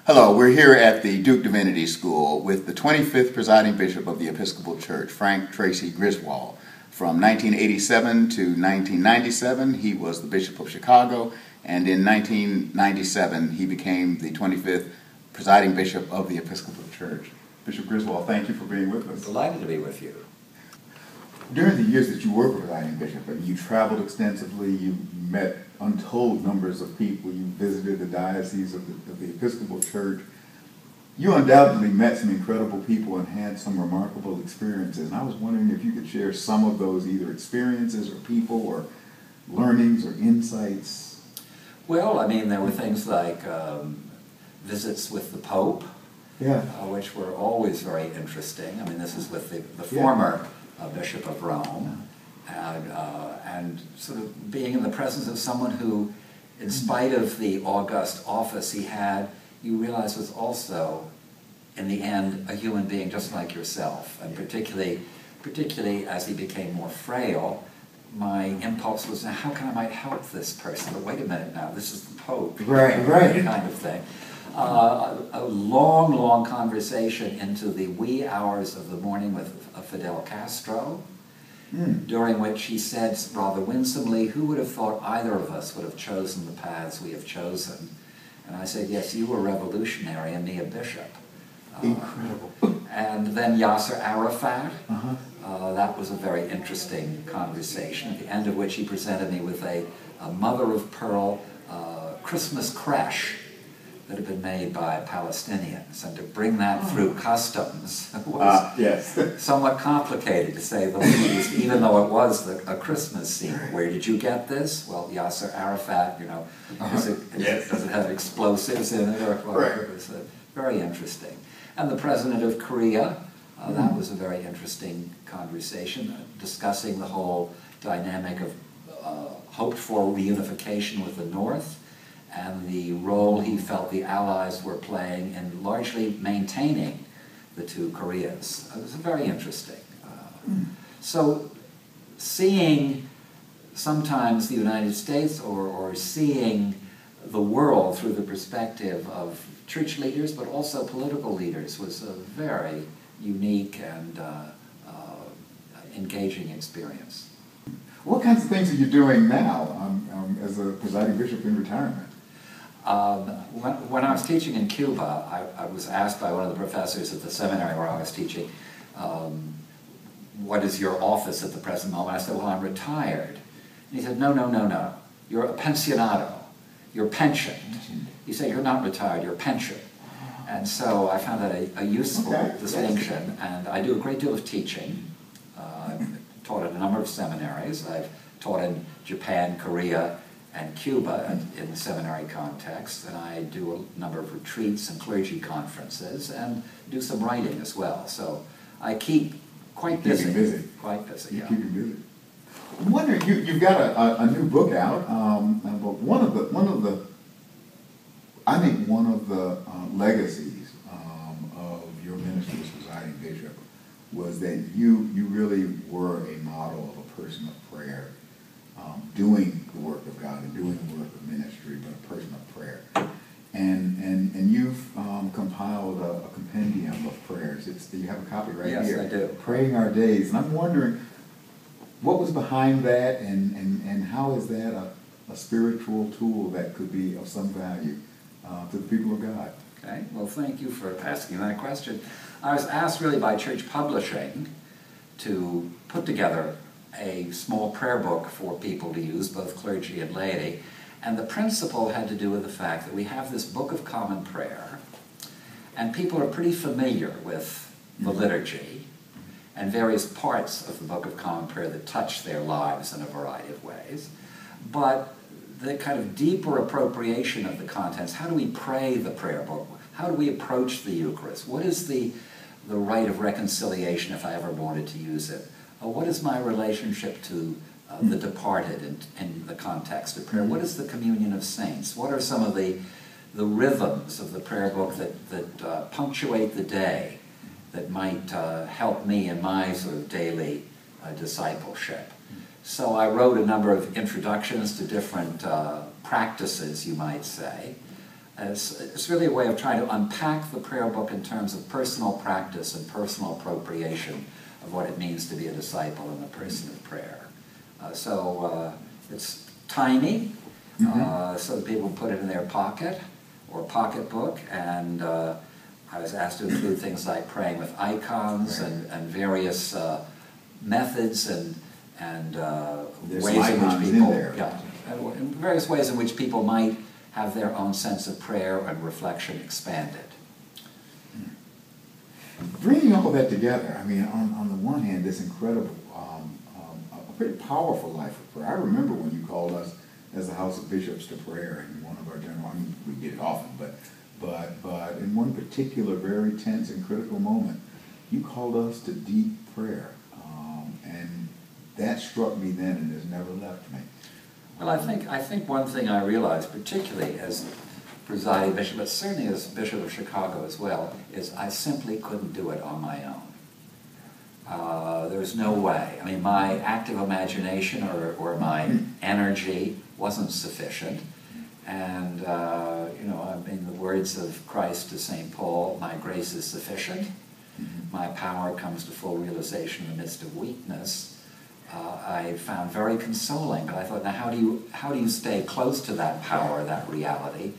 Hello, we're here at the Duke Divinity School with the 25th Presiding Bishop of the Episcopal Church, Frank Tracy Griswold. From 1987 to 1997, he was the Bishop of Chicago, and in 1997, he became the 25th Presiding Bishop of the Episcopal Church. Bishop Griswold, thank you for being with us. Delighted to be with you. During the years that you were Presiding Bishop, you traveled extensively, you met untold numbers of people, you visited the diocese of the Episcopal Church. You undoubtedly met some incredible people and had some remarkable experiences. And I was wondering if you could share some of those either experiences or people or learnings or insights. Well, I mean, there were things like visits with the Pope, which were always very interesting. I mean, this is with the former Bishop of Rome, and sort of being in the presence of someone who, in spite of the august office he had, you realize was also, in the end, a human being just like yourself. And particularly as he became more frail, my impulse was, now how can I might help this person? But wait a minute now, this is the Pope. Right. Kind of thing. A long conversation into the wee hours of the morning with Fidel Castro, during which he said rather winsomely, who would have thought either of us would have chosen the paths we have chosen? And I said, yes, you were revolutionary and me a bishop. Incredible. And then Yasser Arafat. That was a very interesting conversation, at the end of which he presented me with a mother-of-pearl Christmas creche that had been made by Palestinians, and to bring that through customs was somewhat complicated, to say the least, even though it was a Christmas scene. Where did you get this? Well, Yasser Arafat, you know, does it have explosives in it? It was very interesting. And the President of Korea, that was a very interesting conversation, discussing the whole dynamic of hoped-for reunification with the North, and the role he felt the Allies were playing in largely maintaining the two Koreas. It was very interesting. So seeing sometimes the United States or seeing the world through the perspective of church leaders, but also political leaders, was a very unique and engaging experience. What kinds of things are you doing now as a presiding bishop in retirement? When I was teaching in Cuba, I was asked by one of the professors at the seminary where I was teaching, what is your office at the present moment? I said, well, I'm retired. And he said, no. You're a pensionado. You're pensioned. He said, you're not retired, you're pensioned. And so I found that a useful distinction, and I do a great deal of teaching. I've taught at a number of seminaries. I've taught in Japan, Korea, and Cuba in the seminary context, and I do a number of retreats and clergy conferences, and do some writing as well. So I keep quite busy. Quite busy. You keep him busy. I'm wondering, you've got a new book out, but one of the legacies of your ministry as presiding bishop was that you really were a model of a person of prayer. Doing the work of God and doing the work of ministry, but a person of prayer. And you've compiled a compendium of prayers. You have a copy right here. Yes, I do. Praying Our Days. And I'm wondering, what was behind that, and how is that a spiritual tool that could be of some value to the people of God? Okay, well, thank you for asking that question. I was asked really by church publishing to put together a small prayer book for people to use, both clergy and laity. And the principle had to do with the fact that we have this Book of Common Prayer, and people are pretty familiar with the liturgy and various parts of the Book of Common Prayer that touch their lives in a variety of ways. But the kind of deeper appropriation of the contents, how do we pray the prayer book? How do we approach the Eucharist? What is the rite of reconciliation if I ever wanted to use it? What is my relationship to the departed in the context of prayer? What is the communion of saints? What are some of the rhythms of the prayer book that punctuate the day that might help me in my sort of daily discipleship? So I wrote a number of introductions to different practices, you might say, It's really a way of trying to unpack the prayer book in terms of personal practice and personal appropriation of what it means to be a disciple in the person of prayer. It's tiny, so that people put it in their pocket or pocketbook, and I was asked to include things like praying with icons and various methods and ways in which people, and various ways in which people might have their own sense of prayer and reflection expanded. Bringing all that together, I mean, on the one hand, this incredible, a pretty powerful life of prayer. I remember when you called us as the House of Bishops to prayer in one of our general, I mean, we did it often, but in one particular very tense and critical moment, you called us to deep prayer. And that struck me then and has never left me. Well, I think one thing I realized, particularly as presiding bishop, but certainly as Bishop of Chicago as well, is I simply couldn't do it on my own. There's no way. I mean, my active imagination or my energy wasn't sufficient. And, I mean, the words of Christ to St. Paul, my grace is sufficient. My power comes to full realization in the midst of weakness. I found very consoling, but I thought, now how do you stay close to that power, that reality?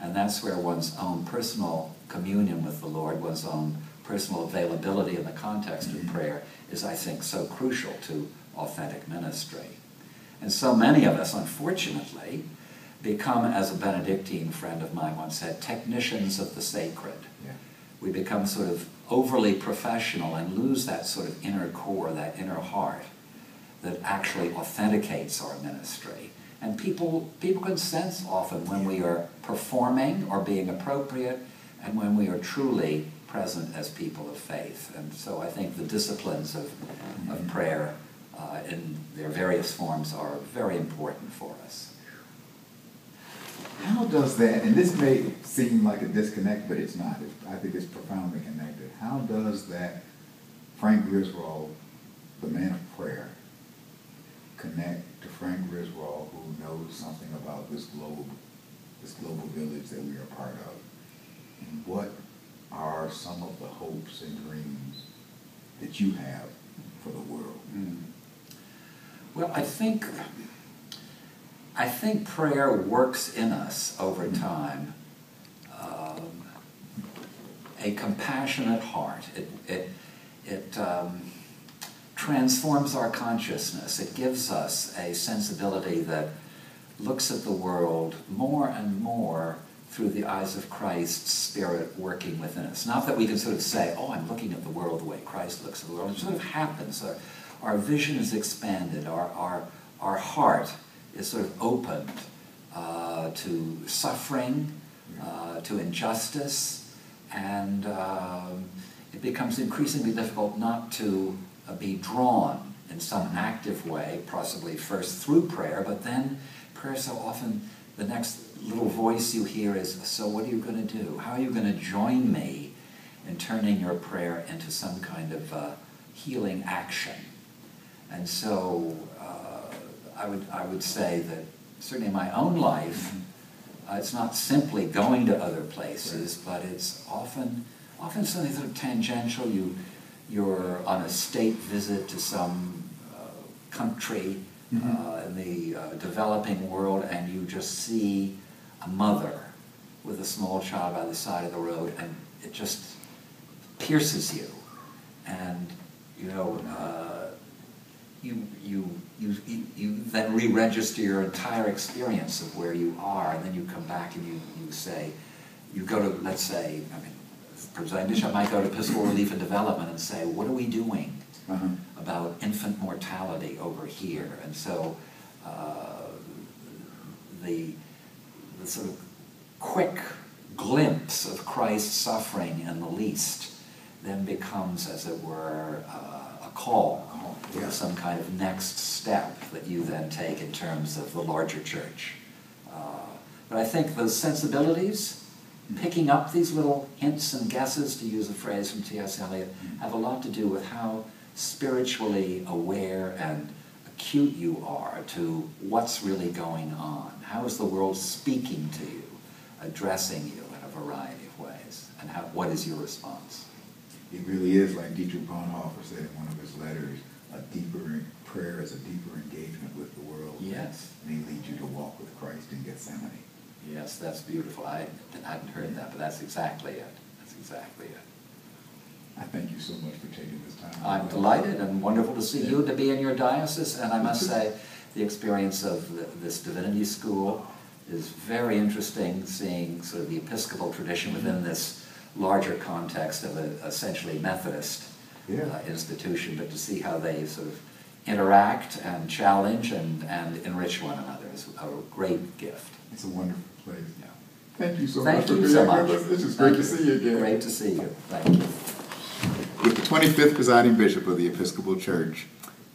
And that's where one's own personal communion with the Lord, one's own personal availability in the context of prayer is, I think, so crucial to authentic ministry. And so many of us, unfortunately, become, as a Benedictine friend of mine once said, technicians of the sacred. Yeah. We become sort of overly professional and lose that sort of inner core, that inner heart that actually authenticates our ministry. And people can sense often when we are performing or being appropriate and when we are truly present as people of faith. And so I think the disciplines of prayer in their various forms are very important for us. How does that, and this may seem like a disconnect, but it's not. I think it's profoundly connected. How does that Frank Griswold, the man of prayer, connect to Frank Griswold, who knows something about this global village that we are part of? And what are some of the hopes and dreams that you have for the world? Well, I think prayer works in us over time. A compassionate heart. It transforms our consciousness. It gives us a sensibility that looks at the world more and more through the eyes of Christ's Spirit working within us. Not that we can sort of say, oh, I'm looking at the world the way Christ looks at the world. It sort of happens. Our vision is expanded. Our heart is sort of opened to suffering, to injustice, and it becomes increasingly difficult not to be drawn in some active way, possibly first through prayer, but then prayer so often, the next little voice you hear is, so what are you going to do? How are you going to join me in turning your prayer into some kind of healing action? And so I would say that certainly in my own life, it's not simply going to other places, but it's often something sort of tangential. You're on a state visit to some country in the developing world, and you just see a mother with a small child by the side of the road, and it just pierces you. And you then re-register your entire experience of where you are, and then you come back and you say, you go to, let's say, Presiding Bishop might go to Episcopal Relief and Development and say, what are we doing about infant mortality over here? And so the sort of quick glimpse of Christ's suffering in the least then becomes, as it were, a call to some kind of next step that you then take in terms of the larger church. But I think those sensibilities, picking up these little hints and guesses, to use a phrase from T.S. Eliot, have a lot to do with how spiritually aware and acute you are to what's really going on. How is the world speaking to you addressing you in a variety of ways. And what is your response? It really is, like Dietrich Bonhoeffer said in one of his letters, prayer is a deeper engagement with the world. Yes. May lead you to walk with Christ in Gethsemane. Yes, that's beautiful. I hadn't heard that, but that's exactly it. That's exactly it. I thank you so much for taking this time. I'm delighted and wonderful to see you, to be in your diocese, and I must say the experience of this divinity school is very interesting, seeing sort of the Episcopal tradition within this larger context of an essentially Methodist institution, but to see how they sort of interact and challenge and enrich one another is a great gift. It's a wonderful place. Yeah. Thank you so much for being so much. with us. It's just great to see you again. Great to see you. Thank you. With the 25th presiding bishop of the Episcopal Church,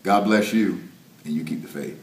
God bless you, and you keep the faith.